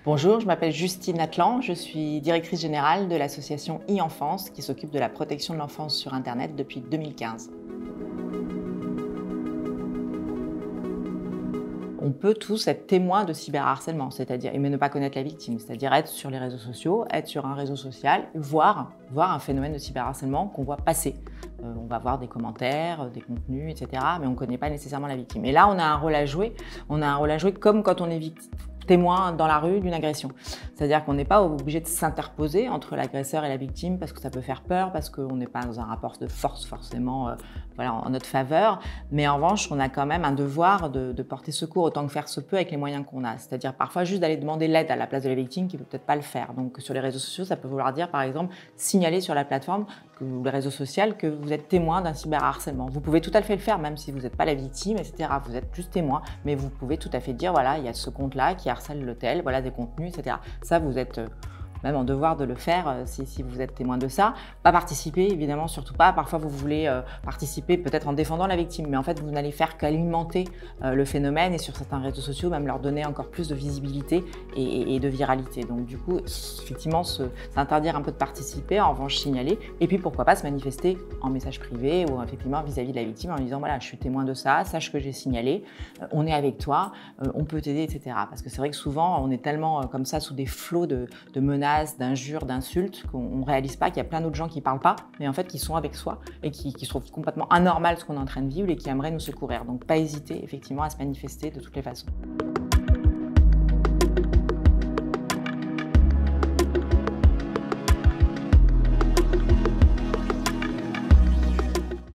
Bonjour, je m'appelle Justine Atlan, je suis directrice générale de l'association e-Enfance qui s'occupe de la protection de l'enfance sur Internet depuis 2015. On peut tous être témoins de cyberharcèlement, c'est-à-dire, mais ne pas connaître la victime, c'est-à-dire être sur les réseaux sociaux, être sur un réseau social, voir un phénomène de cyberharcèlement qu'on voit passer. On va voir des commentaires, des contenus, etc., mais on ne connaît pas nécessairement la victime. Et là, on a un rôle à jouer. On a un rôle à jouer comme quand on est témoin dans la rue d'une agression. C'est-à-dire qu'on n'est pas obligé de s'interposer entre l'agresseur et la victime parce que ça peut faire peur, parce qu'on n'est pas dans un rapport de force forcément en notre faveur. Mais en revanche, on a quand même un devoir de porter secours autant que faire se peut avec les moyens qu'on a. C'est-à-dire parfois juste d'aller demander l'aide à la place de la victime qui ne peut peut-être pas le faire. Donc sur les réseaux sociaux, ça peut vouloir dire par exemple signaler sur la plateforme ou le réseau social que vous êtes témoin d'un cyberharcèlement. Vous pouvez tout à fait le faire même si vous n'êtes pas la victime, etc. Vous êtes juste témoin, mais vous pouvez tout à fait dire voilà, il y a ce compte-là qui harcèle l'hôtel, voilà des contenus, etc. Ça, vous êtes même en devoir de le faire si vous êtes témoin de ça. Pas participer, évidemment, surtout pas. Parfois, vous voulez participer peut-être en défendant la victime, mais en fait, vous n'allez faire qu'alimenter le phénomène et sur certains réseaux sociaux, même leur donner encore plus de visibilité et de viralité. Donc du coup, effectivement, s'interdire un peu de participer, en revanche signaler, et puis pourquoi pas se manifester en message privé ou effectivement vis-à-vis de la victime en lui disant voilà, je suis témoin de ça, sache que j'ai signalé, on est avec toi, on peut t'aider, etc. Parce que c'est vrai que souvent, on est tellement comme ça sous des flots de menaces, d'injures, d'insultes, qu'on ne réalise pas qu'il y a plein d'autres gens qui ne parlent pas, mais en fait qui sont avec soi et qui trouvent complètement anormal ce qu'on est en train de vivre et qui aimeraient nous secourir. Donc pas hésiter effectivement à se manifester de toutes les façons.